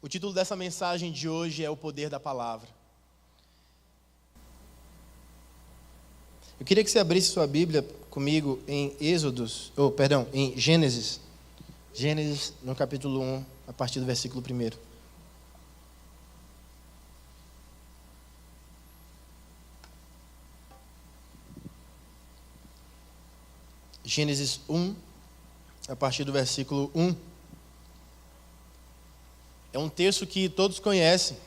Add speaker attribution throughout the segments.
Speaker 1: O título dessa mensagem de hoje é O Poder da Palavra. Eu queria que você abrisse sua Bíblia comigo em em Gênesis. Gênesis, no capítulo 1, a partir do versículo 1. Gênesis 1, a partir do versículo 1. É um texto que todos conhecem.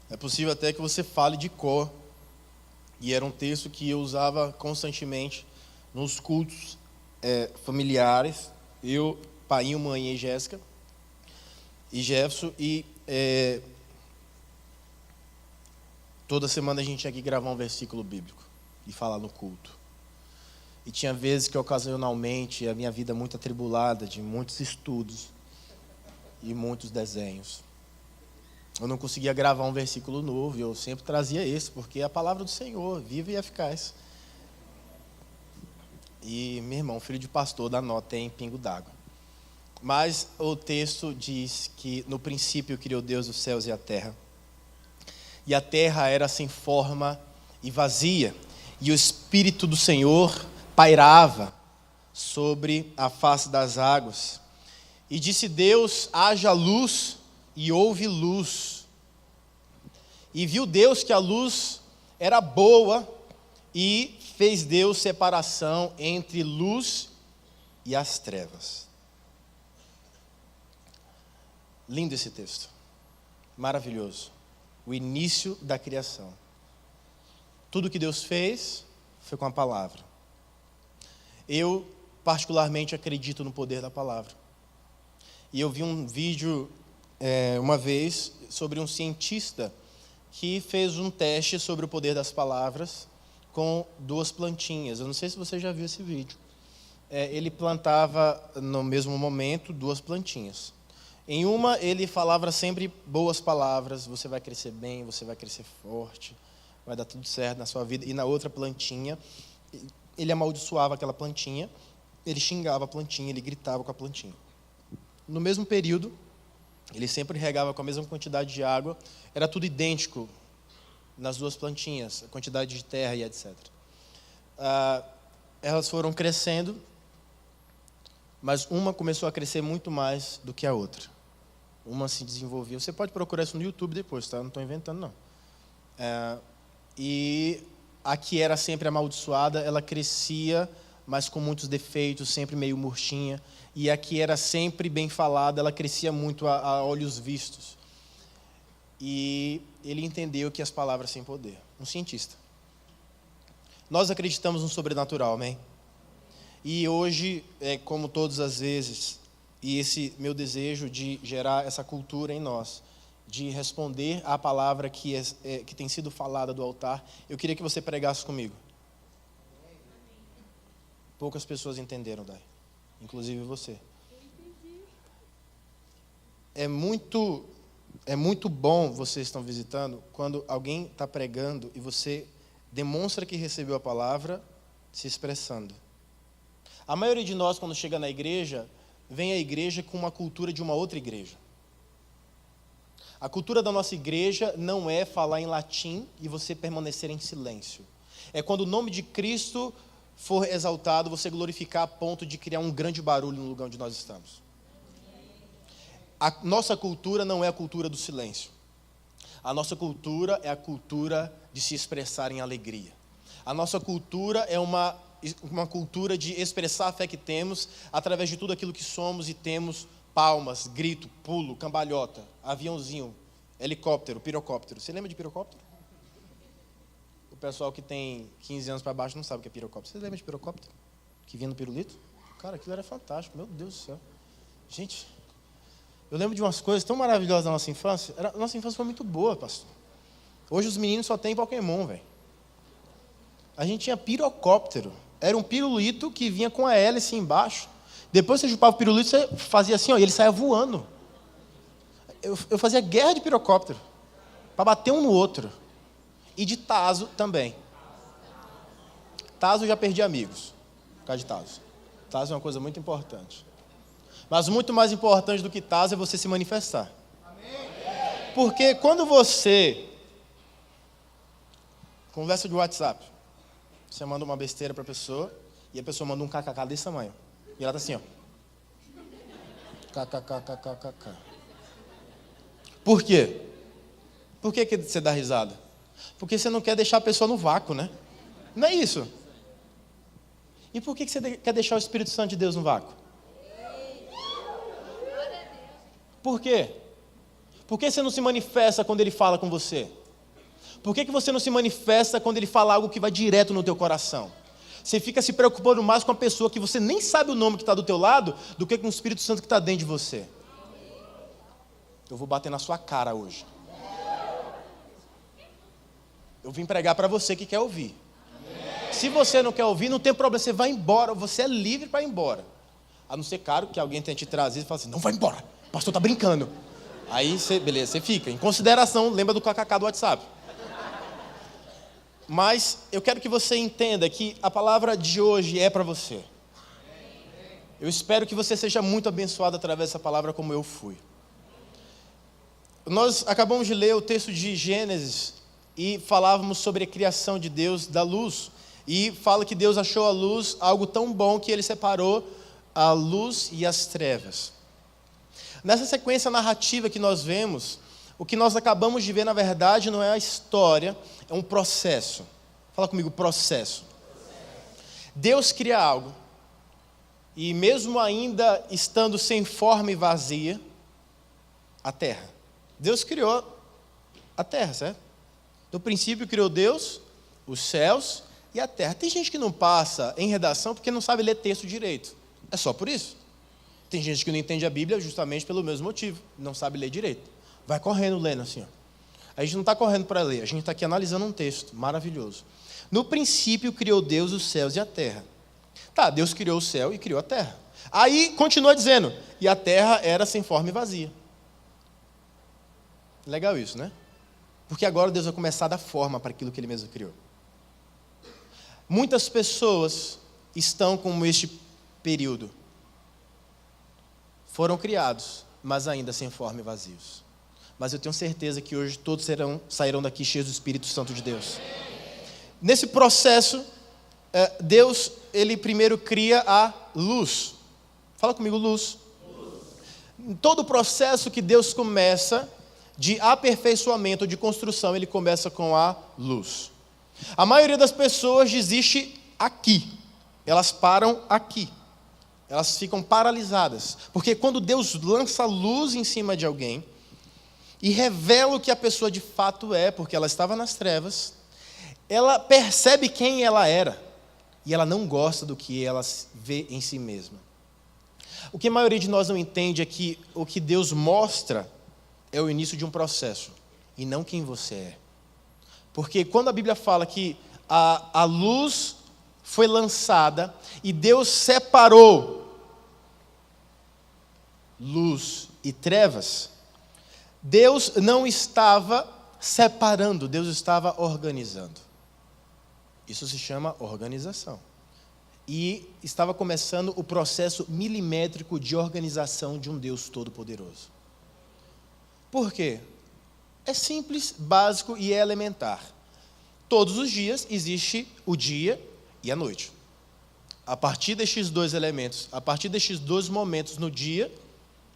Speaker 1: É possível até que você fale de cor. E era um texto que eu usava constantemente nos cultos familiares. Eu, Painho, Mãe e Jéssica e Jefferson. Toda semana a gente tinha que gravar um versículo bíblico e falar no culto. E tinha vezes que ocasionalmente a minha vida muito atribulada, de muitos estudos e muitos desenhos, eu não conseguia gravar um versículo novo, eu sempre trazia esse, porque é a palavra do Senhor, viva e eficaz. E meu irmão, filho de pastor, dá nó, tem pingo d'água. Mas o texto diz que no princípio criou Deus os céus e a terra. E a terra era sem forma e vazia, e o Espírito do Senhor pairava sobre a face das águas. E disse Deus: haja luz, e houve luz. E viu Deus que a luz era boa, e fez Deus separação entre luz e as trevas. Lindo esse texto, maravilhoso. O início da criação. Tudo que Deus fez foi com a palavra. Eu particularmente acredito no poder da palavra. E eu vi um vídeo uma vez sobre um cientista que fez um teste sobre o poder das palavras com 2 plantinhas. Eu não sei se você já viu esse vídeo. Ele plantava no mesmo momento 2 plantinhas. Em uma ele falava sempre boas palavras: você vai crescer bem, você vai crescer forte, vai dar tudo certo na sua vida. E na outra plantinha ele amaldiçoava aquela plantinha, ele xingava a plantinha, ele gritava com a plantinha. No mesmo período, ele sempre regava com a mesma quantidade de água, era tudo idêntico nas 2 plantinhas, a quantidade de terra e etc. Elas foram crescendo, mas uma começou a crescer muito mais do que a outra. Uma se desenvolvia. Você pode procurar isso no YouTube depois, tá? Não estou inventando, não. E a que era sempre amaldiçoada, ela crescia, mas com muitos defeitos, sempre meio murchinha. E a que era sempre bem falada, ela crescia muito a olhos vistos. E ele entendeu que as palavras têm poder. Um cientista. Nós acreditamos no sobrenatural, amém? E hoje, como todas as vezes, e esse meu desejo de gerar essa cultura em nós, de responder à palavra que tem sido falada do altar, eu queria que você pregasse comigo. Poucas pessoas entenderam, Dai. Inclusive você. É muito bom, vocês estão visitando, quando alguém está pregando e você demonstra que recebeu a palavra se expressando. A maioria de nós, quando chega na igreja, vem à igreja com uma cultura de uma outra igreja. A cultura da nossa igreja não é falar em latim e você permanecer em silêncio. É quando o nome de Cristo for exaltado, você glorificar a ponto de criar um grande barulho no lugar onde nós estamos. A nossa cultura não é a cultura do silêncio. A nossa cultura é a cultura de se expressar em alegria. A nossa cultura é uma cultura de expressar a fé que temos através de tudo aquilo que somos e temos: palmas, grito, pulo, cambalhota, aviãozinho, helicóptero, pirocóptero. Você lembra de pirocóptero? O pessoal que tem 15 anos para baixo não sabe o que é pirocóptero. Você lembra de pirocóptero? Que vinha no pirulito? Cara, aquilo era fantástico, meu Deus do céu. Gente, eu lembro de umas coisas tão maravilhosas da nossa infância. A nossa infância foi muito boa, pastor. Hoje os meninos só têm Pokémon, velho. A gente tinha pirocóptero. Era um pirulito que vinha com a hélice embaixo. Depois você chupava o pirulito, você fazia assim, ó, e ele saia voando. Eu fazia guerra de pirocóptero para bater um no outro. E de tazo também. Tazo eu já perdi amigos por causa de tazo. Tazo é uma coisa muito importante. Mas muito mais importante do que estar é você se manifestar. Porque quando você conversa de WhatsApp, você manda uma besteira para a pessoa e a pessoa manda um kkk desse tamanho. E ela tá assim, ó. Kkkkkkk. Por quê? Por que você dá risada? Porque você não quer deixar a pessoa no vácuo, né? Não é isso? E por que você quer deixar o Espírito Santo de Deus no vácuo? Por quê? Por que você não se manifesta quando Ele fala com você? Por que você não se manifesta quando Ele fala algo que vai direto no teu coração? Você fica se preocupando mais com a pessoa que você nem sabe o nome que está do teu lado, do que com o Espírito Santo que está dentro de você. Eu vou bater na sua cara hoje. Eu vim pregar para você que quer ouvir. Se você não quer ouvir, não tem problema, você vai embora, você é livre para ir embora. A não ser, claro, que alguém tenha te trazido e fala assim, não vai embora, o pastor está brincando. Aí, beleza, você fica. Em consideração, lembra do kkk do WhatsApp. Mas eu quero que você entenda que a palavra de hoje é para você. Eu espero que você seja muito abençoado através dessa palavra como eu fui. Nós acabamos de ler o texto de Gênesis e falávamos sobre a criação de Deus da luz. E fala que Deus achou a luz algo tão bom que Ele separou a luz e as trevas. Nessa sequência narrativa que nós vemos, o que nós acabamos de ver, na verdade, não é a história, é um processo. Fala comigo, processo. Deus cria algo, e mesmo ainda estando sem forma e vazia, a terra. Deus criou a terra, certo? No princípio criou Deus, os céus e a terra. Tem gente que não passa em redação porque não sabe ler texto direito. É só por isso. Tem gente que não entende a Bíblia justamente pelo mesmo motivo. Não sabe ler direito. Vai correndo lendo assim, ó. A gente não está correndo para ler, a gente está aqui analisando um texto maravilhoso. No princípio criou Deus os céus e a terra. Tá, Deus criou o céu e criou a terra. Aí continua dizendo, e a terra era sem forma e vazia. Legal isso, né? Porque agora Deus vai começar a dar forma para aquilo que Ele mesmo criou. Muitas pessoas estão como este período. Foram criados, mas ainda sem forma e vazios. Mas eu tenho certeza que hoje todos sairão daqui cheios do Espírito Santo de Deus. Nesse processo, Deus, Ele primeiro cria a luz. Fala comigo, luz. Em todo o processo que Deus começa de aperfeiçoamento, de construção, Ele começa com a luz. A maioria das pessoas desiste aqui. Elas param aqui. Elas ficam paralisadas. Porque quando Deus lança luz em cima de alguém e revela o que a pessoa de fato é, porque ela estava nas trevas, ela percebe quem ela era e ela não gosta do que ela vê em si mesma. O que a maioria de nós não entende é que o que Deus mostra é o início de um processo e não quem você é. Porque quando a Bíblia fala que a luz foi lançada e Deus separou luz e trevas, Deus não estava separando, Deus estava organizando. Isso se chama organização. E estava começando o processo milimétrico de organização de um Deus todo-poderoso. Por quê? É simples, básico e é elementar. Todos os dias existe o dia e a noite. A partir destes dois elementos, a partir destes dois momentos no dia,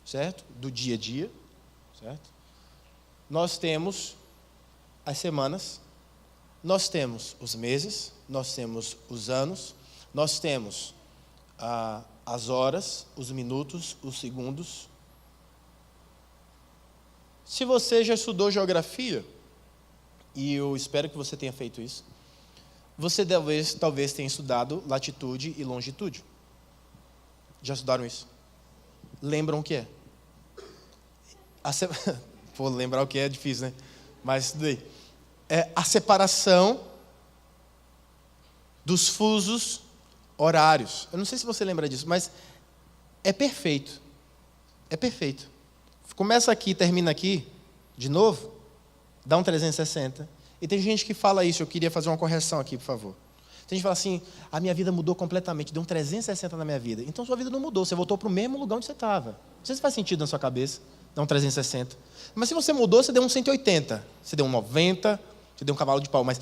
Speaker 1: certo? Do dia a dia, certo? Nós temos as semanas, nós temos os meses, nós temos os anos, nós temos as horas, os minutos, os segundos. Se você já estudou geografia, e eu espero que você tenha feito isso, você talvez tenha estudado latitude e longitude. Já estudaram isso? Lembram o que é? Pô, lembrar o que é difícil, né? Mas estudei. É a separação dos fusos horários. Eu não sei se você lembra disso, mas é perfeito. É perfeito. Começa aqui, termina aqui, de novo, dá um 360. E tem gente que fala isso, eu queria fazer uma correção aqui, por favor. Tem gente que fala assim, a minha vida mudou completamente, deu um 360 na minha vida. Então sua vida não mudou, você voltou para o mesmo lugar onde você estava. Não sei se faz sentido na sua cabeça, dar um 360. Mas se você mudou, você deu um 180, você deu um 90, você deu um cavalo de pau. Mas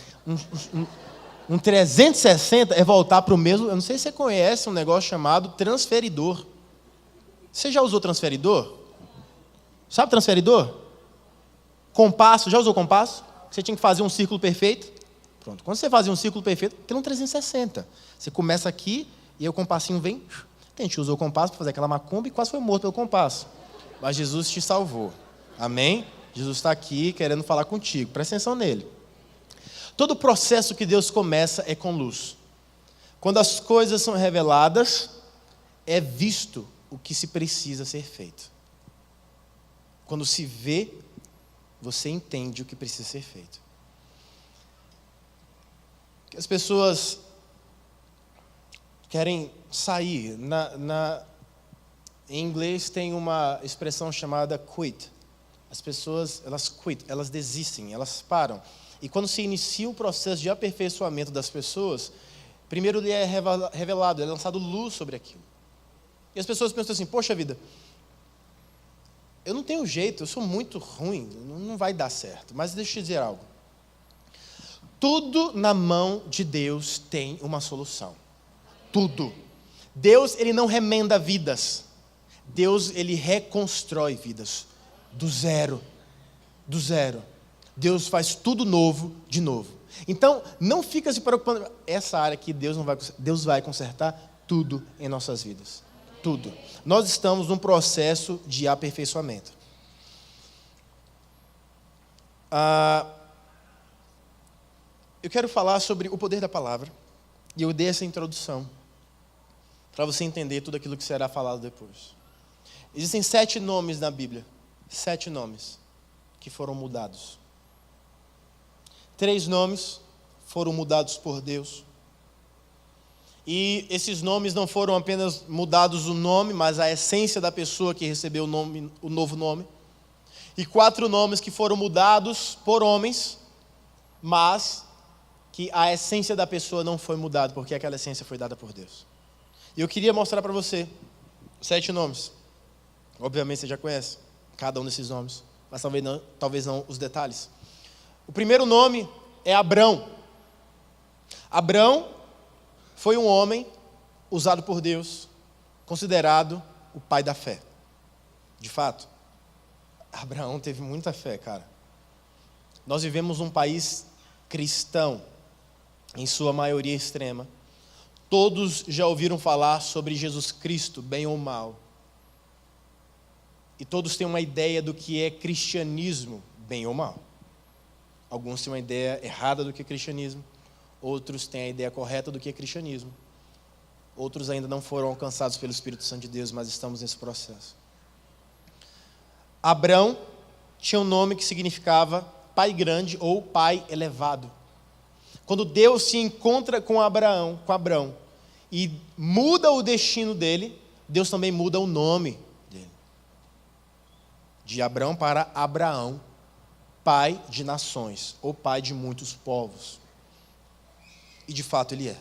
Speaker 1: um 360 é voltar para o mesmo... Eu não sei se você conhece um negócio chamado transferidor. Você já usou transferidor? Sabe transferidor? Compasso, já usou compasso? Você tinha que fazer um círculo perfeito. Pronto. Quando você fazia um círculo perfeito, aquilo é um 360. Você começa aqui e aí o compassinho vem. A gente usou o compasso para fazer aquela macumba e quase foi morto pelo compasso. Mas Jesus te salvou. Amém? Jesus está aqui querendo falar contigo. Presta atenção nele. Todo processo que Deus começa é com luz. Quando as coisas são reveladas, é visto o que se precisa ser feito. Quando se vê, você entende o que precisa ser feito. As pessoas querem sair. Em inglês tem uma expressão chamada quit. As pessoas, elas quit, elas desistem, elas param. E quando se inicia o processo de aperfeiçoamento das pessoas, primeiro lhe é revelado, é lançado luz sobre aquilo. E as pessoas pensam assim, poxa vida, eu não tenho jeito, eu sou muito ruim, não vai dar certo. Mas deixa eu te dizer algo. Tudo na mão de Deus tem uma solução. Tudo. Deus, ele não remenda vidas. Deus, ele reconstrói vidas. Do zero. Do zero. Deus faz tudo novo, de novo. Então, não fica se preocupando. Essa área aqui, Deus vai consertar tudo em nossas vidas. Tudo. Nós estamos num processo de aperfeiçoamento. Eu quero falar sobre o poder da palavra. E eu dei essa introdução para você entender tudo aquilo que será falado depois. Existem 7 nomes na Bíblia. 7 nomes que foram mudados. 3 nomes foram mudados por Deus. E esses nomes não foram apenas mudados o nome, mas a essência da pessoa que recebeu o novo nome. E 4 nomes que foram mudados por homens, mas que a essência da pessoa não foi mudada, porque aquela essência foi dada por Deus. E eu queria mostrar para você 7 nomes. Obviamente você já conhece cada um desses nomes, mas talvez não os detalhes. O primeiro nome é Abrão. Abrão foi um homem usado por Deus, considerado o pai da fé. De fato, Abraão teve muita fé, cara. Nós vivemos um país cristão, em sua maioria extrema. Todos já ouviram falar sobre Jesus Cristo, bem ou mal. E todos têm uma ideia do que é cristianismo, bem ou mal. Alguns têm uma ideia errada do que é cristianismo. Outros têm a ideia correta do que é cristianismo. Outros ainda não foram alcançados pelo Espírito Santo de Deus, mas estamos nesse processo. Abrão tinha um nome que significava pai grande ou pai elevado. Quando Deus se encontra com Abraão e muda o destino dele, Deus também muda o nome dele. De Abrão para Abraão, pai de nações, ou pai de muitos povos. E de fato ele é.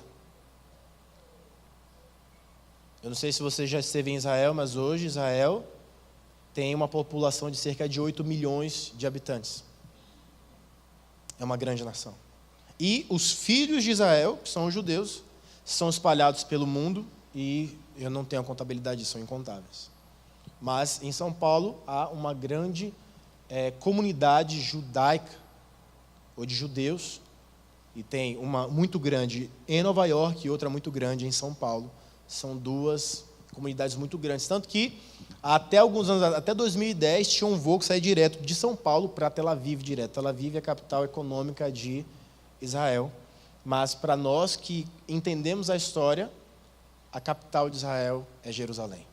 Speaker 1: Eu não sei se você já esteve em Israel, mas hoje Israel tem uma população de cerca de 8 milhões de habitantes. É uma grande nação. E os filhos de Israel, que são os judeus, são espalhados pelo mundo e eu não tenho a contabilidade disso, são incontáveis. Mas em São Paulo há uma grande comunidade judaica, ou de judeus, e tem uma muito grande em Nova York e outra muito grande em São Paulo. São 2 comunidades muito grandes. Tanto que até alguns anos, até 2010, tinha um voo que saía direto de São Paulo para Tel Aviv direto. Tel Aviv é a capital econômica de Israel. Mas para nós que entendemos a história, a capital de Israel é Jerusalém.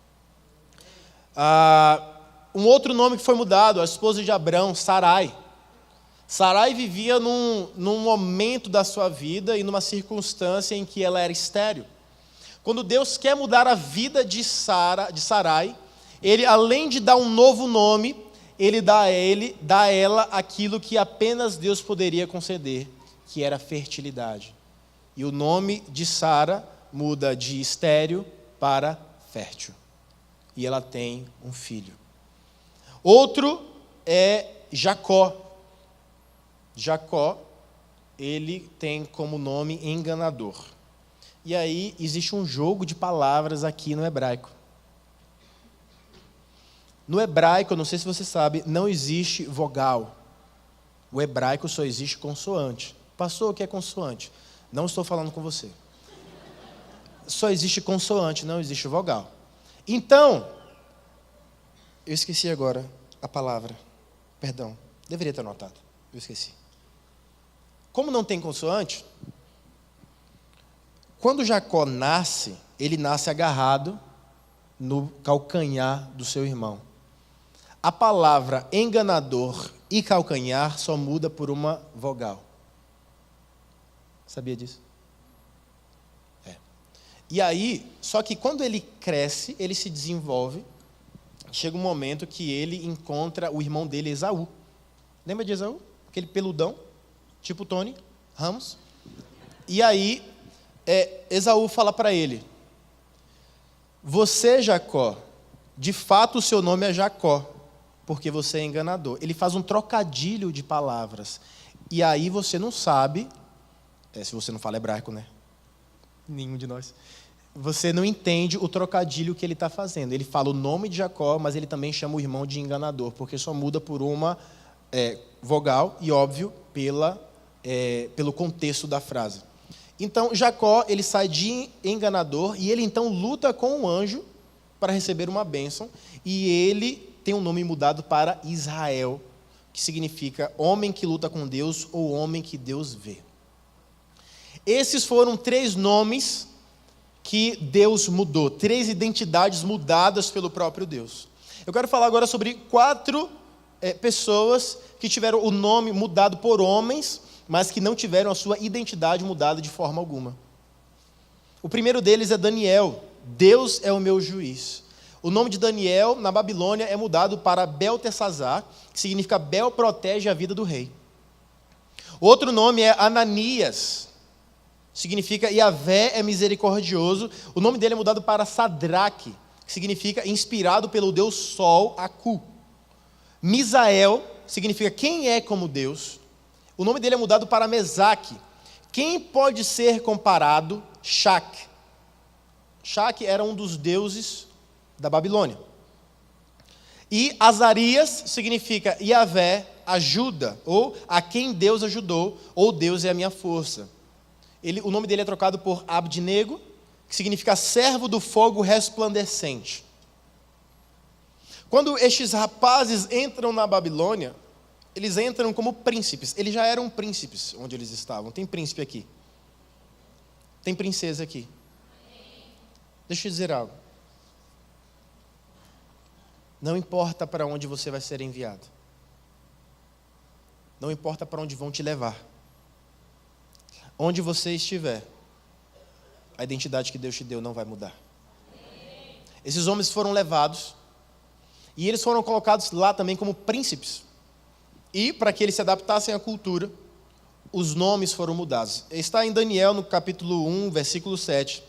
Speaker 1: Um outro nome que foi mudado, a esposa de Abrão, Sarai. Sarai vivia num momento da sua vida e numa circunstância em que ela era estéril. Quando Deus quer mudar a vida de Sarai, Ele, além de dar um novo nome, Ele dá a ela aquilo que apenas Deus poderia conceder, que era fertilidade. E o nome de Sara muda de estéril para fértil. E ela tem um filho. Outro é Jacó. Jacó, ele tem como nome enganador. E aí existe um jogo de palavras aqui no hebraico. No hebraico, eu não sei se você sabe, não existe vogal. O hebraico só existe consoante. Pastor, o que é consoante? Não estou falando com você. Só existe consoante, não existe vogal. Então, eu esqueci agora a palavra. Perdão, deveria ter anotado. Eu esqueci. Como não tem consoante, quando Jacó nasce, ele nasce agarrado no calcanhar do seu irmão. A palavra enganador e calcanhar só muda por uma vogal. Sabia disso? É. E aí, só que quando ele cresce, ele se desenvolve, chega um momento que ele encontra o irmão dele, Esaú. Lembra de Esaú? Aquele peludão, tipo Tony Ramos. E aí, Esaú fala para ele: você, Jacó, de fato o seu nome é Jacó, porque você é enganador. Ele faz um trocadilho de palavras. E aí você não sabe, se você não fala hebraico, né? Nenhum de nós. Você não entende o trocadilho que ele está fazendo. Ele fala o nome de Jacó, mas ele também chama o irmão de enganador, porque só muda por uma vogal e, óbvio, pelo contexto da frase. Então, Jacó, ele sai de enganador e ele então luta com um anjo para receber uma bênção. E ele tem um nome mudado para Israel, que significa homem que luta com Deus ou homem que Deus vê. Esses foram 3 nomes que Deus mudou, 3 identidades mudadas pelo próprio Deus. Eu quero falar agora sobre 4 pessoas que tiveram o nome mudado por homens, mas que não tiveram a sua identidade mudada de forma alguma. O primeiro deles é Daniel. Deus é o meu juiz. O nome de Daniel, na Babilônia, é mudado para Beltesazar, que significa Bel protege a vida do rei. Outro nome é Ananias, significa Yahvé é misericordioso. O nome dele é mudado para Sadraque, que significa inspirado pelo Deus Sol, Aku. Misael significa quem é como Deus. O nome dele é mudado para Mesaque. Quem pode ser comparado? Shac. Shac era um dos deuses da Babilônia. E Azarias significa Yahvé ajuda, ou a quem Deus ajudou, ou Deus é a minha força. O nome dele é trocado por Abdinego, que significa servo do fogo resplandecente. Quando estes rapazes entram na Babilônia, eles entram como príncipes. Eles já eram príncipes onde eles estavam. Tem príncipe aqui. Tem princesa aqui. Deixa eu dizer algo. Não importa para onde você vai ser enviado. Não importa para onde vão te levar. Onde você estiver, a identidade que Deus te deu não vai mudar. Esses homens foram levados e eles foram colocados lá também como príncipes. E para que eles se adaptassem à cultura, os nomes foram mudados. Está em Daniel, no capítulo 1, versículo 7.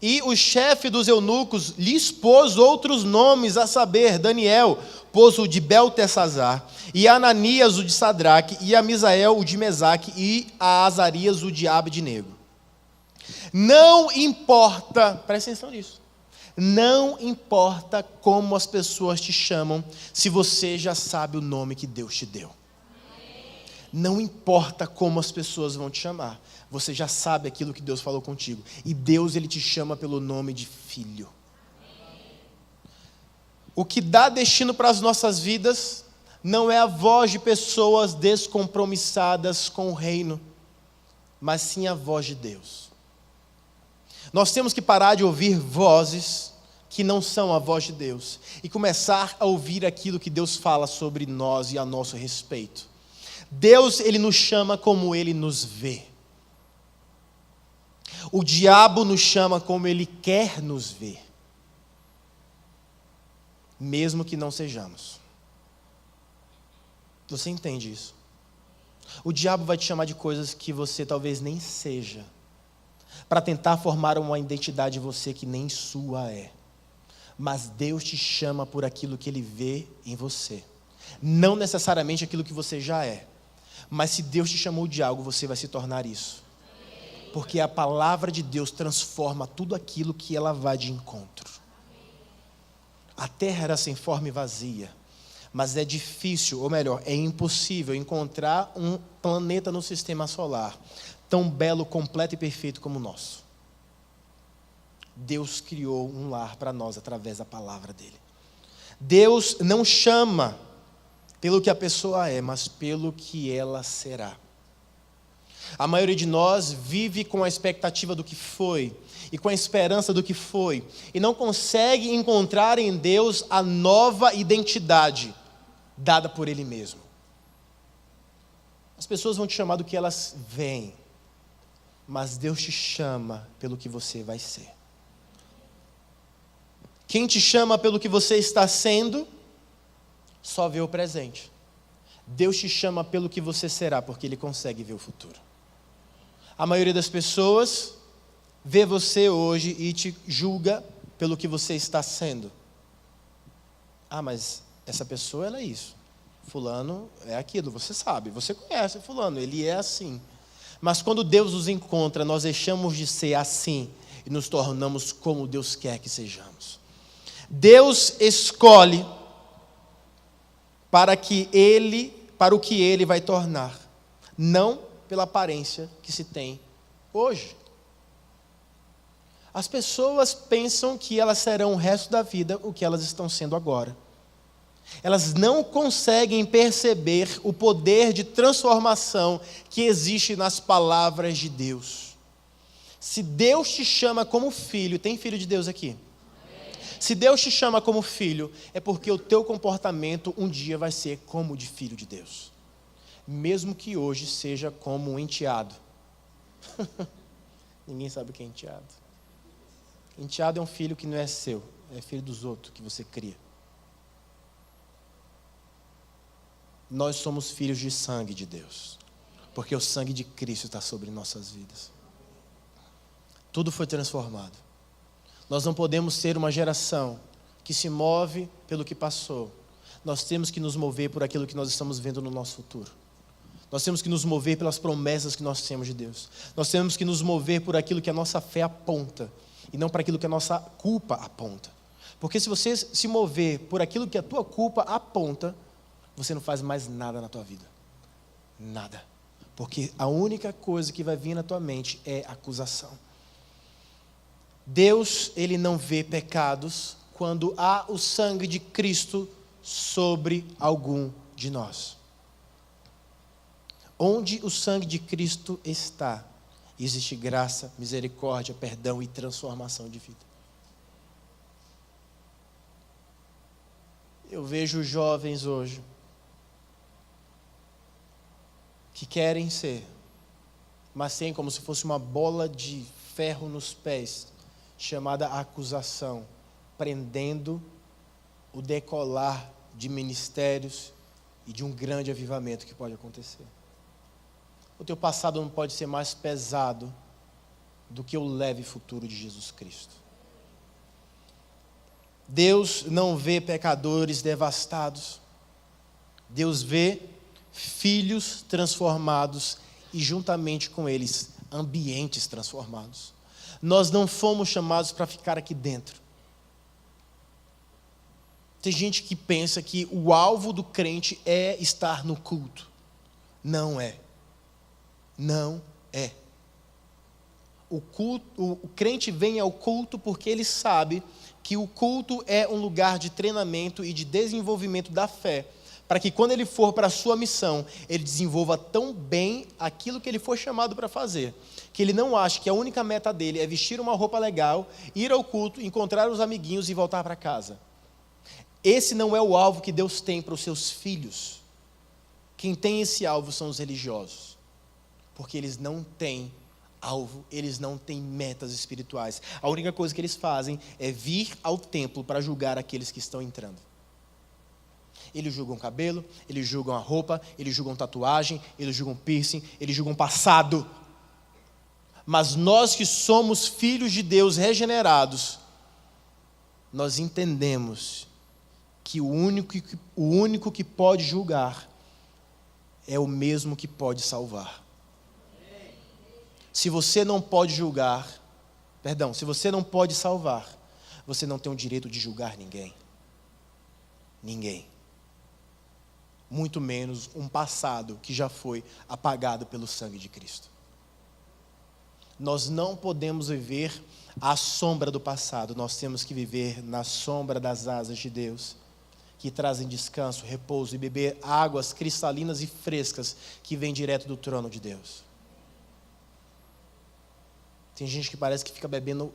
Speaker 1: E o chefe dos eunucos lhes pôs outros nomes, a saber, Daniel pôs o de Beltesazar, e Ananias o de Sadraque, e a Misael o de Mesaque, e a Azarias o de Abdinego. Não importa, presta atenção nisso, não importa como as pessoas te chamam, se você já sabe o nome que Deus te deu. Não importa como as pessoas vão te chamar, você já sabe aquilo que Deus falou contigo. E Deus, Ele te chama pelo nome de filho. O que dá destino para as nossas vidas não é a voz de pessoas descompromissadas com o reino, mas sim a voz de Deus. Nós temos que parar de ouvir vozes que não são a voz de Deus e começar a ouvir aquilo que Deus fala sobre nós e a nosso respeito. Deus, Ele nos chama como Ele nos vê. O diabo nos chama como ele quer nos ver, mesmo que não sejamos. Você entende isso? O diabo vai te chamar de coisas que você talvez nem seja, para tentar formar uma identidade em você que nem sua é. Mas Deus te chama por aquilo que Ele vê em você. Não necessariamente aquilo que você já é. Mas se Deus te chamou de algo, você vai se tornar isso. Porque a palavra de Deus transforma tudo aquilo que ela vai de encontro. A terra era sem forma e vazia. Mas é difícil, ou melhor, é impossível encontrar um planeta no sistema solar tão belo, completo e perfeito como o nosso. Deus criou um lar para nós através da palavra dele. Deus não chama pelo que a pessoa é, mas pelo que ela será. A maioria de nós vive com a expectativa do que foi e com a esperança do que foi e não consegue encontrar em Deus a nova identidade dada por Ele mesmo. As pessoas vão te chamar do que elas veem, mas Deus te chama pelo que você vai ser. Quem te chama pelo que você está sendo, só vê o presente. Deus te chama pelo que você será, porque Ele consegue ver o futuro. A maioria das pessoas vê você hoje e te julga pelo que você está sendo. Ah, mas essa pessoa, ela é isso. Fulano é aquilo, você sabe, você conhece fulano, ele é assim. Mas quando Deus nos encontra, nós deixamos de ser assim e nos tornamos como Deus quer que sejamos. Deus escolhe para o que Ele vai tornar, não pela aparência que se tem hoje. As pessoas pensam que elas serão o resto da vida o que elas estão sendo agora. Elas não conseguem perceber o poder de transformação que existe nas palavras de Deus. Se Deus te chama como filho, tem filho de Deus aqui? Se Deus te chama como filho, é porque o teu comportamento um dia vai ser como o de filho de Deus. Mesmo que hoje seja como um enteado. Ninguém sabe o que é enteado. Enteado é um filho que não é seu, é filho dos outros que você cria. Nós somos filhos de sangue de Deus, porque o sangue de Cristo está sobre nossas vidas. Tudo foi transformado. Nós não podemos ser uma geração que se move pelo que passou. Nós temos que nos mover por aquilo que nós estamos vendo no nosso futuro. Nós temos que nos mover pelas promessas que nós temos de Deus. Nós temos que nos mover por aquilo que a nossa fé aponta e não para aquilo que a nossa culpa aponta. Porque se você se mover por aquilo que a tua culpa aponta, você não faz mais nada na tua vida. Nada. Porque a única coisa que vai vir na tua mente é acusação. Deus, Ele não vê pecados quando há o sangue de Cristo sobre algum de nós. Onde o sangue de Cristo está, existe graça, misericórdia, perdão e transformação de vida. Eu vejo jovens hoje que querem ser, mas têm como se fosse uma bola de ferro nos pés, chamada acusação, prendendo o decolar de ministérios e de um grande avivamento que pode acontecer. O teu passado não pode ser mais pesado do que o leve futuro de Jesus Cristo. Deus não vê pecadores devastados. Deus vê filhos transformados e juntamente com eles, ambientes transformados. Nós não fomos chamados para ficar aqui dentro. Tem gente que pensa que o alvo do crente é estar no culto. Não é. Não é. O crente vem ao culto porque ele sabe que o culto é um lugar de treinamento e de desenvolvimento da fé, para que quando ele for para a sua missão, ele desenvolva tão bem aquilo que ele foi chamado para fazer, que ele não ache que a única meta dele é vestir uma roupa legal, ir ao culto, encontrar os amiguinhos e voltar para casa. Esse não é o alvo que Deus tem para os seus filhos. Quem tem esse alvo são os religiosos, porque eles não têm alvo, eles não têm metas espirituais. A única coisa que eles fazem é vir ao templo para julgar aqueles que estão entrando. Eles julgam o cabelo, eles julgam a roupa, eles julgam tatuagem, eles julgam piercing, eles julgam passado. Mas nós que somos filhos de Deus regenerados, nós entendemos que o único que pode julgar é o mesmo que pode salvar. Se você não pode se você não pode salvar, você não tem o direito de julgar ninguém. Ninguém. Muito menos um passado que já foi apagado pelo sangue de Cristo. Nós não podemos viver à sombra do passado, nós temos que viver na sombra das asas de Deus, que trazem descanso, repouso, e beber águas cristalinas e frescas que vêm direto do trono de Deus. Tem gente que parece que fica bebendo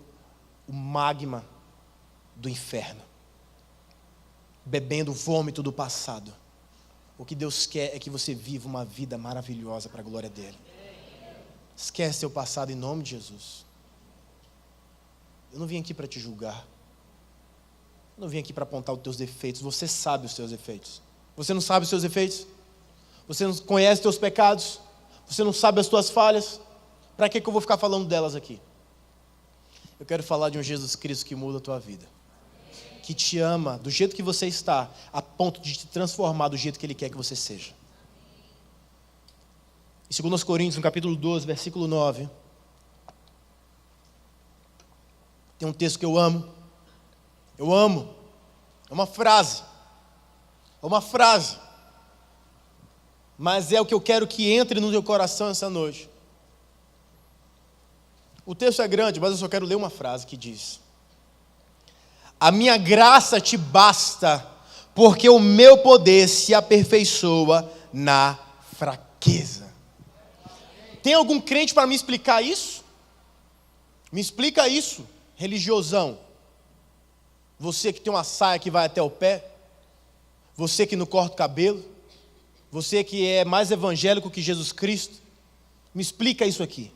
Speaker 1: o magma do inferno, bebendo o vômito do passado. O que Deus quer é que você viva uma vida maravilhosa para a glória dele. Esquece seu passado em nome de Jesus. Eu não vim aqui para te julgar. Eu não vim aqui para apontar os teus defeitos. Você sabe os teus defeitos. Você não sabe os seus defeitos? Você não conhece os teus pecados? Você não sabe as tuas falhas? Para que eu vou ficar falando delas aqui? Eu quero falar de um Jesus Cristo que muda a tua vida, que te ama do jeito que você está, a ponto de te transformar do jeito que Ele quer que você seja. Em 2 Coríntios, no capítulo 12, versículo 9, tem um texto que eu amo. Eu amo. É uma frase. Mas é o que eu quero que entre no teu coração essa noite. O texto é grande, mas eu só quero ler uma frase que diz: a minha graça te basta, porque o meu poder se aperfeiçoa na fraqueza. Tem algum crente para me explicar isso? Me explica isso, religiosão. Você que tem uma saia que vai até o pé, você que não corta o cabelo, você que é mais evangélico que Jesus Cristo, me explica isso aqui.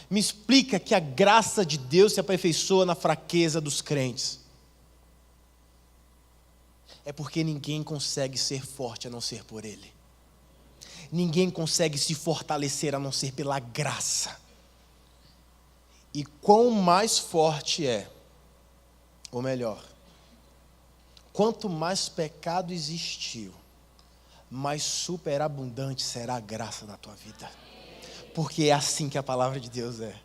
Speaker 1: Me explica que a graça de Deus se aperfeiçoa na fraqueza dos crentes. É porque ninguém consegue ser forte a não ser por Ele. Ninguém consegue se fortalecer a não ser pela graça. E quão mais forte é, ou melhor, quanto mais pecado existiu, mais superabundante será a graça na tua vida. Porque é assim que a palavra de Deus é.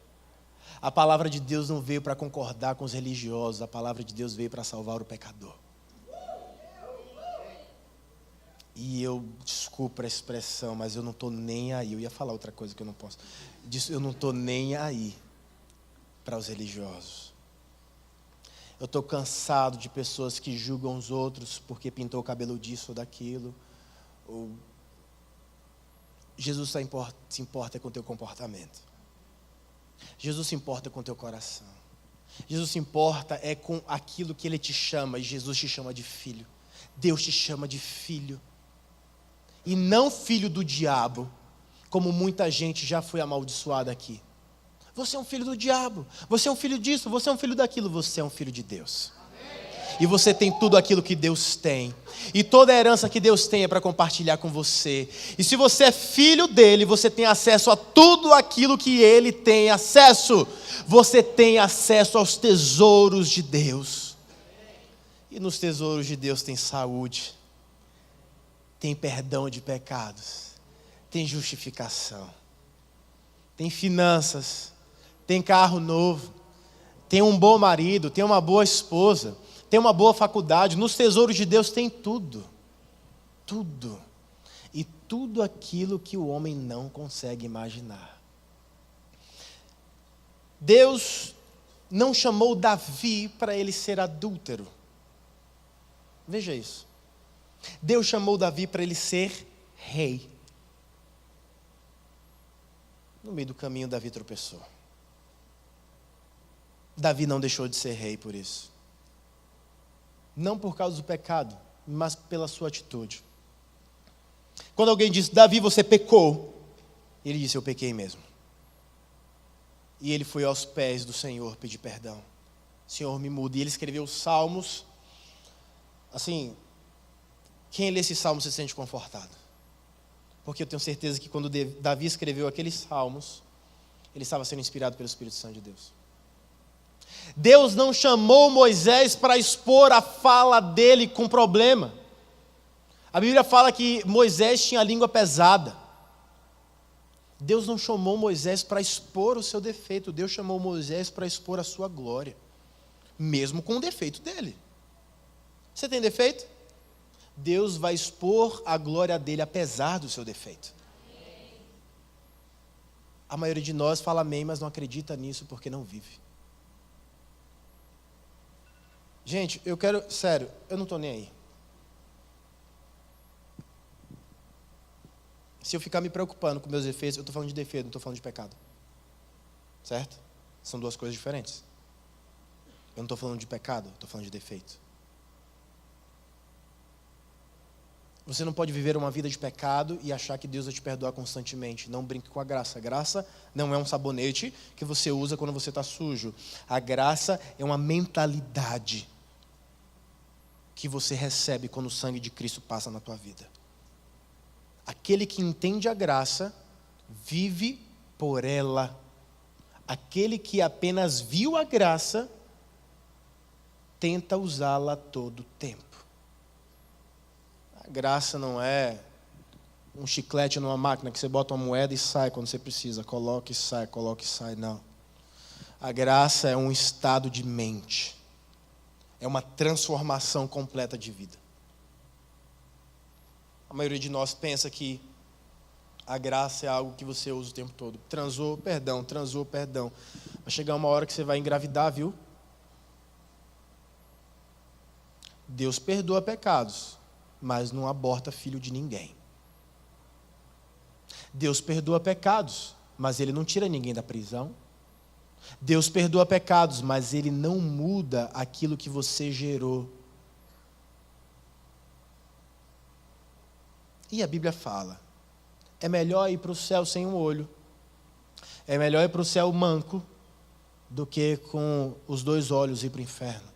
Speaker 1: A palavra de Deus não veio para concordar com os religiosos, a palavra de Deus veio para salvar o pecador. E eu, desculpa a expressão, mas eu não estou nem aí. Eu ia falar outra coisa que eu não posso. Eu não estou nem aí para os religiosos. Eu estou cansado de pessoas que julgam os outros porque pintou o cabelo disso ou daquilo. Jesus se importa com o teu comportamento. Jesus se importa com o teu coração. Jesus se importa com aquilo que Ele te chama, e Jesus te chama de filho. Deus te chama de filho. E não filho do diabo, como muita gente já foi amaldiçoada aqui. Você é um filho do diabo, você é um filho disso, você é um filho daquilo, você é um filho de Deus. E você tem tudo aquilo que Deus tem. E toda a herança que Deus tem é para compartilhar com você. E se você é filho dele, você tem acesso a tudo aquilo que ele tem acesso. Você tem acesso aos tesouros de Deus. E nos tesouros de Deus tem saúde, tem perdão de pecados, tem justificação, tem finanças, tem carro novo, tem um bom marido, tem uma boa esposa, tem uma boa faculdade. Nos tesouros de Deus tem tudo. Tudo. E tudo aquilo que o homem não consegue imaginar. Deus não chamou Davi para ele ser adúltero. Veja isso. Deus chamou Davi para ele ser rei. No meio do caminho, Davi tropeçou. Davi não deixou de ser rei por isso. Não por causa do pecado, mas pela sua atitude. Quando alguém diz: Davi, você pecou, ele disse: eu pequei mesmo. E ele foi aos pés do Senhor pedir perdão. Senhor, me muda. E ele escreveu os salmos. Assim, quem lê esse salmo se sente confortado. Porque eu tenho certeza que quando Davi escreveu aqueles salmos, Ele estava sendo inspirado pelo Espírito Santo de Deus. Deus não chamou Moisés para expor a fala dele com problema. A Bíblia fala que Moisés tinha a língua pesada. Deus não chamou Moisés para expor o seu defeito. Deus chamou Moisés para expor a sua glória, mesmo com o defeito dele. Você tem defeito? Deus vai expor a glória dele apesar do seu defeito. A maioria de nós fala amém, mas não acredita nisso porque não vive. Gente, sério, eu não estou nem aí. Se eu ficar me preocupando com meus defeitos, eu estou falando de defeito, não estou falando de pecado. Certo? São duas coisas diferentes. Eu não estou falando de pecado, estou falando de defeito. Você não pode viver uma vida de pecado e achar que Deus vai te perdoar constantemente. Não brinque com a graça. A graça não é um sabonete que você usa quando você está sujo. A graça é uma mentalidade que você recebe quando o sangue de Cristo passa na tua vida. Aquele que entende a graça, vive por ela. Aquele que apenas viu a graça, tenta usá-la todo o tempo. A graça não é um chiclete numa máquina que você bota uma moeda e sai quando você precisa. Coloca e sai, não. A graça é um estado de mente. É uma transformação completa de vida. A maioria de nós pensa que a graça é algo que você usa o tempo todo. Transou, perdão. Vai chegar uma hora que você vai engravidar, viu? Deus perdoa pecados, mas não aborta filho de ninguém. Deus perdoa pecados, mas Ele não tira ninguém da prisão. Deus perdoa pecados, mas Ele não muda aquilo que você gerou. E a Bíblia fala, é melhor ir para o céu sem um olho, é melhor ir para o céu manco, do que com os 2 olhos ir para o inferno.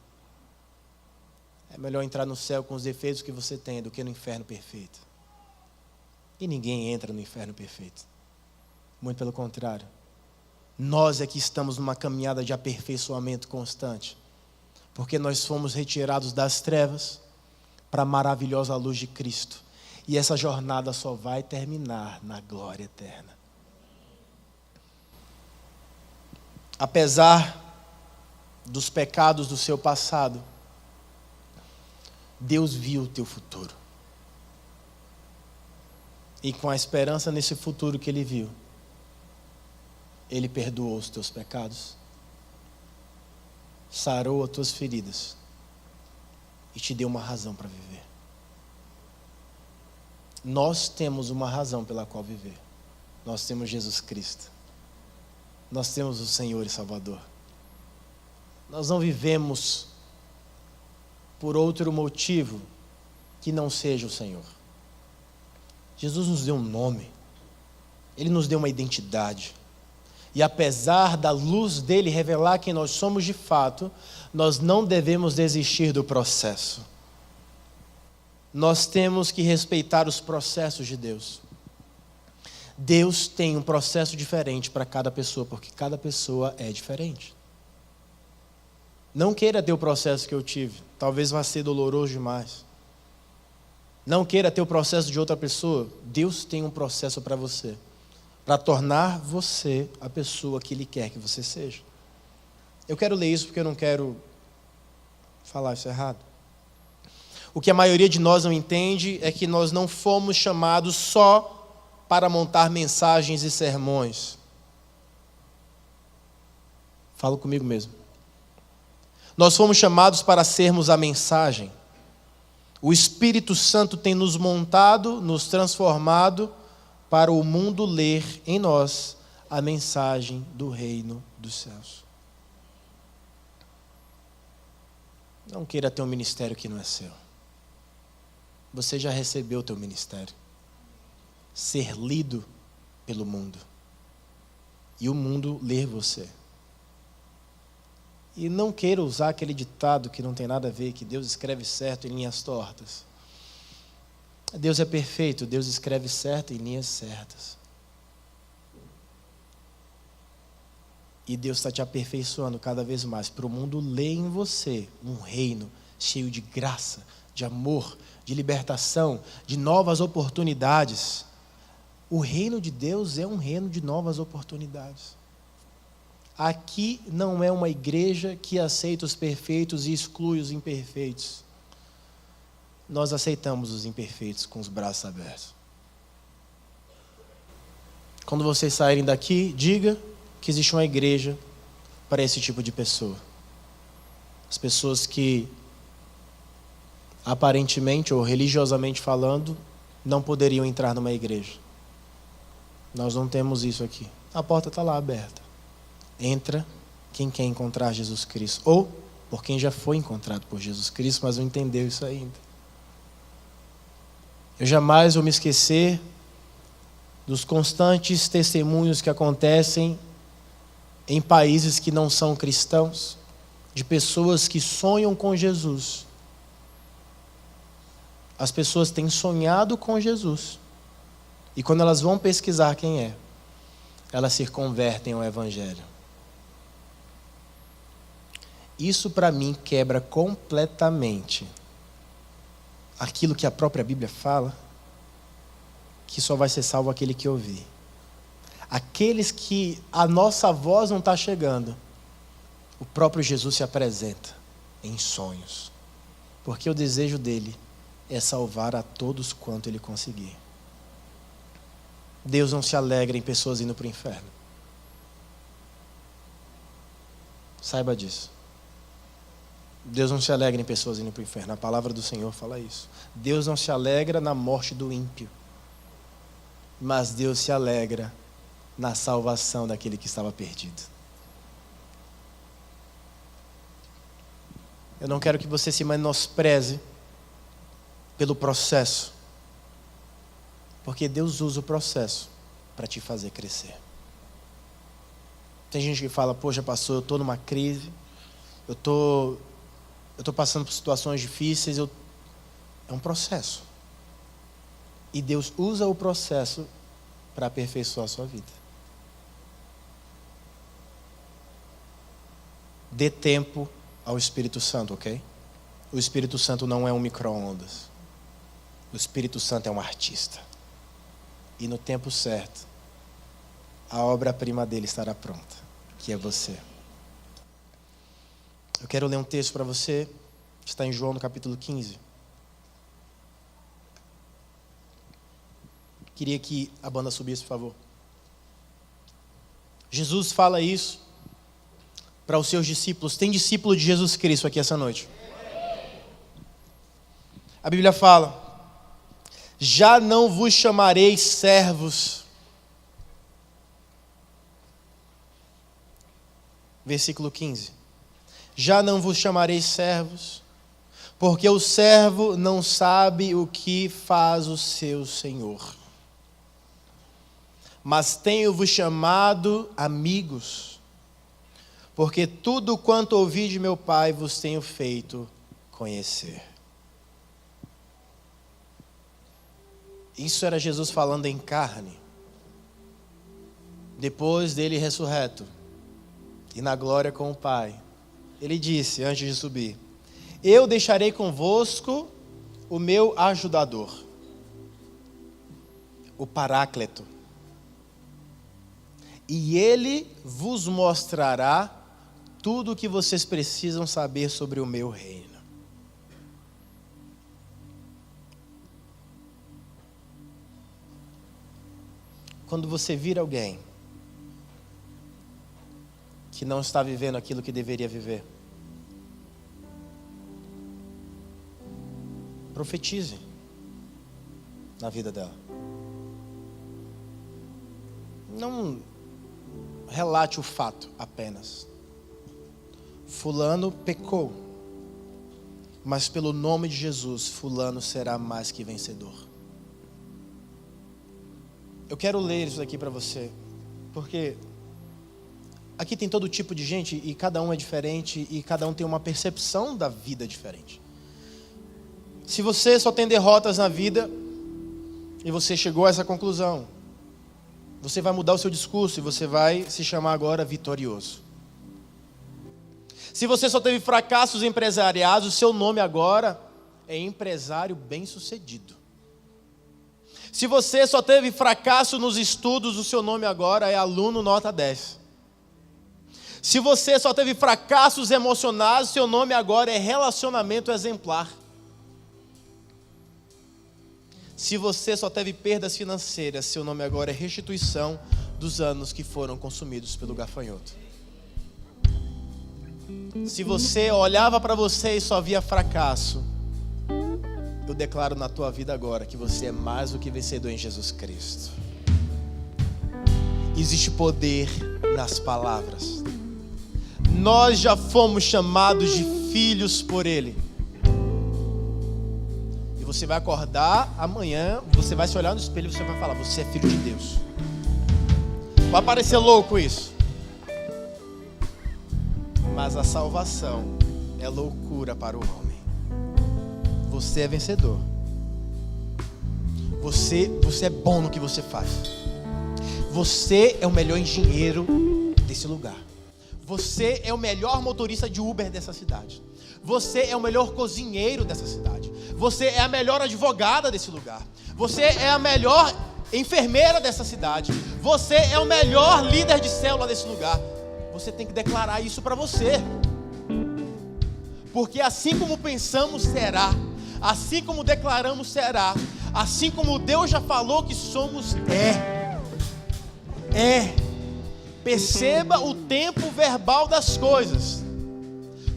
Speaker 1: É melhor entrar no céu com os defeitos que você tem, do que no inferno perfeito. E ninguém entra no inferno perfeito. Muito pelo contrário. Nós é que estamos numa caminhada de aperfeiçoamento constante. Porque nós fomos retirados das trevas para a maravilhosa luz de Cristo. E essa jornada só vai terminar na glória eterna. Apesar dos pecados do seu passado, Deus viu o teu futuro. E com a esperança nesse futuro que Ele viu, Ele perdoou os teus pecados, sarou as tuas feridas e te deu uma razão para viver. Nós temos uma razão pela qual viver. Nós temos Jesus Cristo. Nós temos o Senhor e Salvador. Nós não vivemos por outro motivo que não seja o Senhor. Jesus nos deu um nome. Ele nos deu uma identidade. E apesar da luz dele revelar quem nós somos de fato, nós não devemos desistir do processo. Nós temos que respeitar os processos de Deus. Deus tem um processo diferente para cada pessoa, porque cada pessoa é diferente. Não queira ter o processo que eu tive, talvez vá ser doloroso demais. Não queira ter o processo de outra pessoa. Deus tem um processo para você, para tornar você a pessoa que Ele quer que você seja. Eu quero ler isso porque eu não quero falar isso errado. O que a maioria de nós não entende é que nós não fomos chamados só para montar mensagens e sermões. Fala comigo mesmo. Nós fomos chamados para sermos a mensagem. O Espírito Santo tem nos montado, nos transformado para o mundo ler em nós a mensagem do reino dos céus. Não queira ter um ministério que não é seu. Você já recebeu o teu ministério. Ser lido pelo mundo. E o mundo ler você. E não queira usar aquele ditado que não tem nada a ver, que Deus escreve certo em linhas tortas. Deus é perfeito, Deus escreve certo em linhas certas. E Deus está te aperfeiçoando cada vez mais para o mundo ler em você um reino cheio de graça, de amor, de libertação, de novas oportunidades. O reino de Deus é um reino de novas oportunidades. Aqui não é uma igreja que aceita os perfeitos e exclui os imperfeitos. Nós aceitamos os imperfeitos com os braços abertos. Quando vocês saírem daqui, diga que existe uma igreja para esse tipo de pessoa. As pessoas que, aparentemente ou religiosamente falando, não poderiam entrar numa igreja. Nós não temos isso aqui. A porta está lá aberta. Entra quem quer encontrar Jesus Cristo. Ou por quem já foi encontrado por Jesus Cristo, mas não entendeu isso ainda. Eu jamais vou me esquecer dos constantes testemunhos que acontecem em países que não são cristãos, de pessoas que sonham com Jesus. As pessoas têm sonhado com Jesus. E quando elas vão pesquisar quem é, elas se convertem ao Evangelho. Isso para mim quebra completamente aquilo que a própria Bíblia fala, que só vai ser salvo aquele que ouvir. Aqueles que a nossa voz não está chegando, o próprio Jesus se apresenta em sonhos, porque o desejo dele é salvar a todos quanto ele conseguir. Deus não se alegra em pessoas indo para o inferno. Saiba disso. Deus não se alegra em pessoas indo para o inferno. A palavra do Senhor fala isso. Deus não se alegra na morte do ímpio, mas Deus se alegra na salvação daquele que estava perdido. Eu não quero que você se menospreze pelo processo, porque Deus usa o processo para te fazer crescer. Tem gente que fala, poxa pastor, eu estou numa crise, eu estou passando por situações difíceis, é um processo. E Deus usa o processo para aperfeiçoar a sua vida. Dê tempo ao Espírito Santo, ok? O Espírito Santo não é um micro-ondas. O Espírito Santo é um artista. E no tempo certo, a obra-prima dele estará pronta, que é você. Eu quero ler um texto para você, que está em João no capítulo 15. Queria que a banda subisse, por favor. Jesus fala isso para os seus discípulos. Tem discípulo de Jesus Cristo aqui essa noite? A Bíblia fala: já não vos chamarei servos. Versículo 15. Já não vos chamarei servos, porque o servo não sabe o que faz o seu senhor. Mas tenho-vos chamado amigos, porque tudo quanto ouvi de meu Pai vos tenho feito conhecer. Isso era Jesus falando em carne, depois dele ressurreto e na glória com o Pai. Ele disse, antes de subir: eu deixarei convosco o meu ajudador, o Paráclito, e ele vos mostrará tudo o que vocês precisam saber sobre o meu reino. Quando você vira alguém que não está vivendo aquilo que deveria viver, profetize na vida dela. Não relate o fato apenas. Fulano pecou, mas pelo nome de Jesus, fulano será mais que vencedor. Eu quero ler isso aqui para você, porque aqui tem todo tipo de gente e cada um é diferente e cada um tem uma percepção da vida diferente. Se você só tem derrotas na vida e você chegou a essa conclusão, você vai mudar o seu discurso e você vai se chamar agora vitorioso. Se você só teve fracassos empresariais, o seu nome agora é empresário bem-sucedido. Se você só teve fracasso nos estudos, o seu nome agora é aluno nota 10. Se você só teve fracassos emocionais, o seu nome agora é relacionamento exemplar. Se você só teve perdas financeiras, seu nome agora é restituição dos anos que foram consumidos pelo gafanhoto. Se você olhava para você e só via fracasso, eu declaro na tua vida agora que você é mais do que vencedor em Jesus Cristo. Existe poder nas palavras. Nós já fomos chamados de filhos por Ele. E você vai acordar amanhã, você vai se olhar no espelho e você vai falar: você é filho de Deus. Vai parecer louco isso, mas a salvação é loucura para o homem. Você é vencedor. Você é bom no que você faz. Você é o melhor engenheiro desse lugar. Você é o melhor motorista de Uber dessa cidade. Você é o melhor cozinheiro dessa cidade. Você é a melhor advogada desse lugar. Você é a melhor enfermeira dessa cidade. Você é o melhor líder de célula desse lugar. Você tem que declarar isso para você. Porque assim como pensamos, será. Assim como declaramos, será. Assim como Deus já falou que somos, Perceba o tempo verbal das coisas.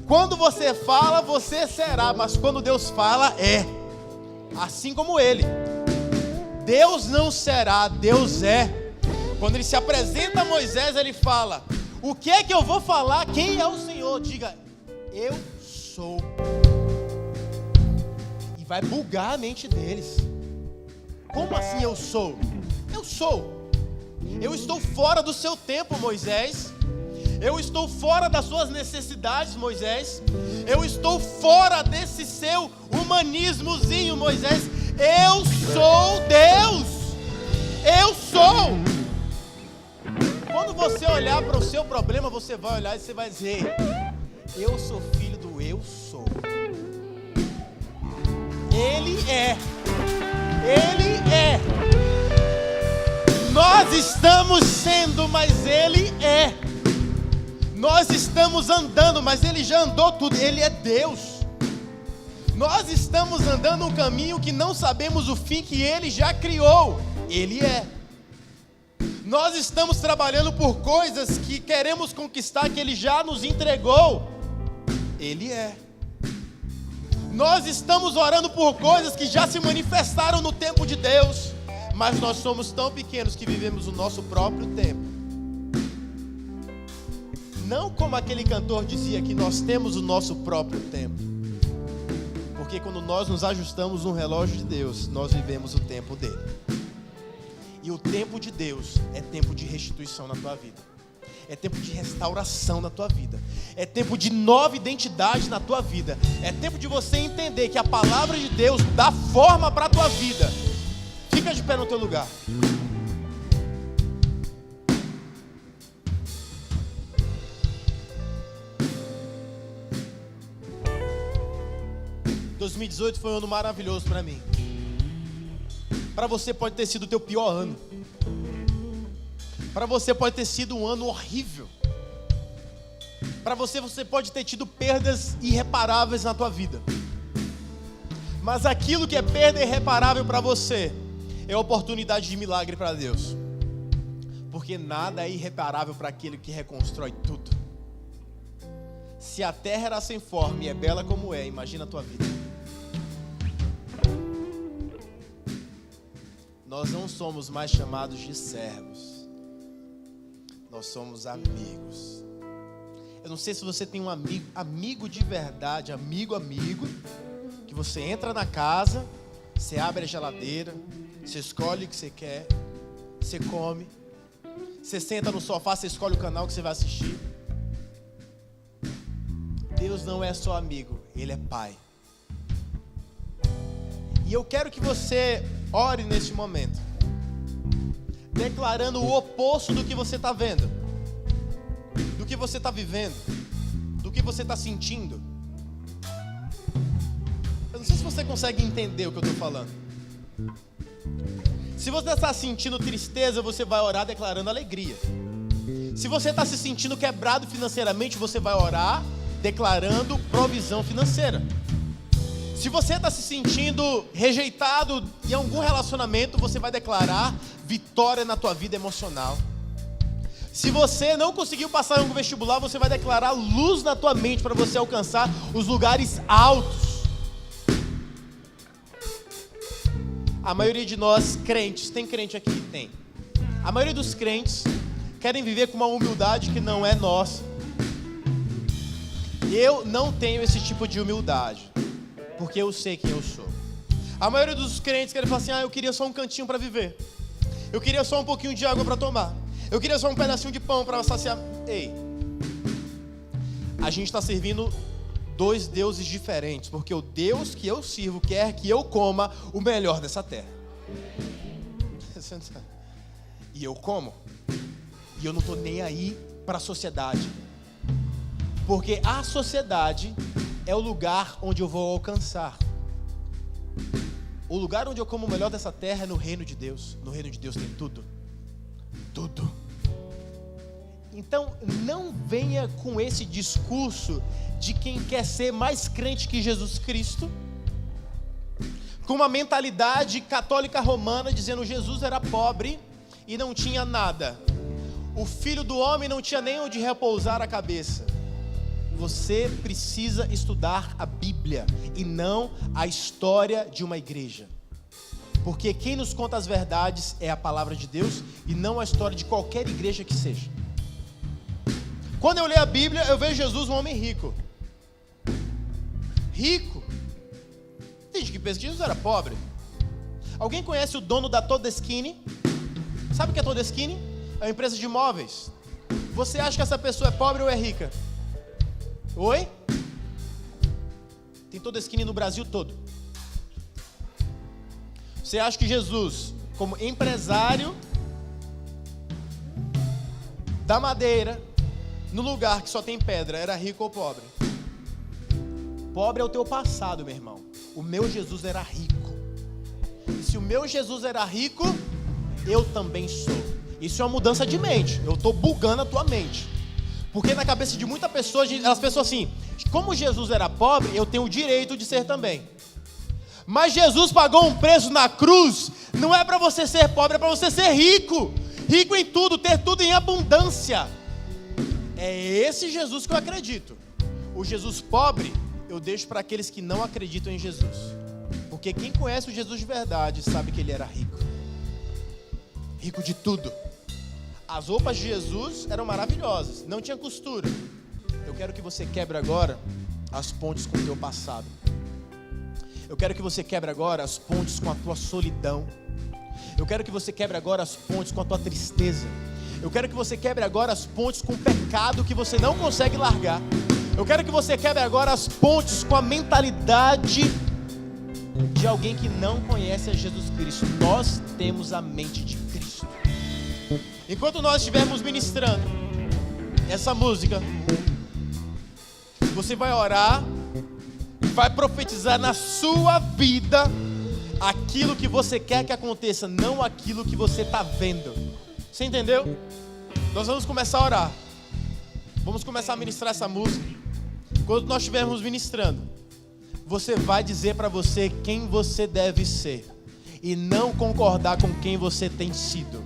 Speaker 1: Quando você fala, você será. Mas quando Deus fala, é. Assim como Ele. Deus não será, Deus é. Quando Ele se apresenta a Moisés, Ele fala: o que é que eu vou falar? Quem é o Senhor? Diga: eu sou. E vai bugar a mente deles. Como assim eu sou? Eu sou. Eu estou fora do seu tempo, Moisés. Eu estou fora das suas necessidades, Moisés. Eu estou fora desse seu humanismozinho, Moisés. Eu sou Deus. Eu sou. Quando você olhar para o seu problema, você vai olhar e você vai dizer: eu sou filho do eu sou. Ele é. Ele é. Nós estamos sendo, mas Ele é. Nós estamos andando, mas Ele já andou tudo. Ele é Deus. Nós estamos andando um caminho que não sabemos o fim, que Ele já criou. Ele é. Nós estamos trabalhando por coisas que queremos conquistar, que Ele já nos entregou. Ele é. Nós estamos orando por coisas que já se manifestaram no tempo de Deus, mas nós somos tão pequenos que vivemos o nosso próprio tempo. Não como aquele cantor dizia, que nós temos o nosso próprio tempo. Porque quando nós nos ajustamos no relógio de Deus, nós vivemos o tempo dele. E o tempo de Deus é tempo de restituição na tua vida. É tempo de restauração na tua vida. É tempo de nova identidade na tua vida. É tempo de você entender que a palavra de Deus dá forma para a tua vida. Fica de pé no teu lugar. Em 2018 foi um ano maravilhoso para mim. Para você pode ter sido o teu pior ano. Para você pode ter sido um ano horrível. Para você pode ter tido perdas irreparáveis na tua vida. Mas aquilo que é perda irreparável para você é oportunidade de milagre para Deus. Porque nada é irreparável para aquele que reconstrói tudo. Se a terra era sem forma e é bela como é, imagina a tua vida. Nós não somos mais chamados de servos. Nós somos amigos. Eu não sei se você tem um amigo de verdade, amigo, que você entra na casa, você abre a geladeira, você escolhe o que você quer, você come, você senta no sofá, você escolhe o canal que você vai assistir. Deus não é só amigo, Ele é Pai. E eu quero que você ore neste momento. declarando o oposto do que você está vendo, do que você está vivendo, do que você está sentindo. Eu não sei se você consegue entender o que eu estou falando. Se você está sentindo tristeza, você vai orar declarando alegria. Se você está se sentindo quebrado financeiramente, você vai orar declarando provisão financeira. Se você está se sentindo rejeitado em algum relacionamento, você vai declarar vitória na tua vida emocional. Se você não conseguiu passar em algum vestibular, você vai declarar luz na tua mente para você alcançar os lugares altos. A maioria de nós crentes, tem crente aqui? Tem. A maioria dos crentes querem viver com uma humildade que não é nossa. Eu não tenho esse tipo de humildade, porque eu sei quem eu sou. A maioria dos crentes querem falar assim: eu queria só um cantinho para viver. Eu queria só um pouquinho de água para tomar. Eu queria só um pedacinho de pão para saciar. Ei, a gente está servindo dois deuses diferentes, porque o Deus que eu sirvo quer que eu coma o melhor dessa terra. E eu como. E eu não estou nem aí para a sociedade, porque a sociedade é o lugar onde eu vou alcançar. O lugar onde eu como o melhor dessa terra é no reino de Deus. No reino de Deus tem tudo. Tudo. Então não venha com esse discurso de quem quer ser mais crente que Jesus Cristo, com uma mentalidade católica romana dizendo Jesus era pobre e não tinha nada. O filho do homem não tinha nem onde repousar a cabeça. Você precisa estudar a Bíblia e não a história de uma igreja. Porque quem nos conta as verdades é a palavra de Deus e não a história de qualquer igreja que seja. Quando eu leio a Bíblia, eu vejo Jesus um homem rico. Rico? Tem gente que pensa que Jesus era pobre. Alguém conhece o dono da Todeskine? Sabe o que é Todeskine? É uma empresa de imóveis. Você acha que essa pessoa é pobre ou é rica? Oi? Tem Todeskine no Brasil todo. Você acha que Jesus, como empresário da madeira, no lugar que só tem pedra, era rico ou pobre? Pobre é o teu passado, meu irmão. O meu Jesus era rico. E se o meu Jesus era rico, eu também sou. Isso é uma mudança de mente. Eu estou bugando a tua mente. Porque na cabeça de muitas pessoas, elas pensam assim: como Jesus era pobre, eu tenho o direito de ser também. Mas Jesus pagou um preço na cruz. Não é para você ser pobre, é para você ser rico. Rico em tudo, ter tudo em abundância. É esse Jesus que eu acredito. O Jesus pobre, eu deixo para aqueles que não acreditam em Jesus. Porque quem conhece o Jesus de verdade sabe que ele era rico. Rico de tudo. As roupas de Jesus eram maravilhosas, não tinha costura. Eu quero que você quebre agora as pontes com o teu passado. Eu quero que você quebre agora as pontes com a tua solidão. Eu quero que você quebre agora as pontes com a tua tristeza. Eu quero que você quebre agora as pontes com o pecado que você não consegue largar. Eu quero que você quebre agora as pontes com a mentalidade de alguém que não conhece a Jesus Cristo. Nós temos a mente de Cristo. Enquanto nós estivermos ministrando essa música, você vai orar e vai profetizar na sua vida aquilo que você quer que aconteça, não aquilo que você está vendo. Você entendeu? Nós vamos começar a orar. Vamos começar a ministrar essa música. Quando nós estivermos ministrando, você vai dizer para você quem você deve ser e não concordar com quem você tem sido.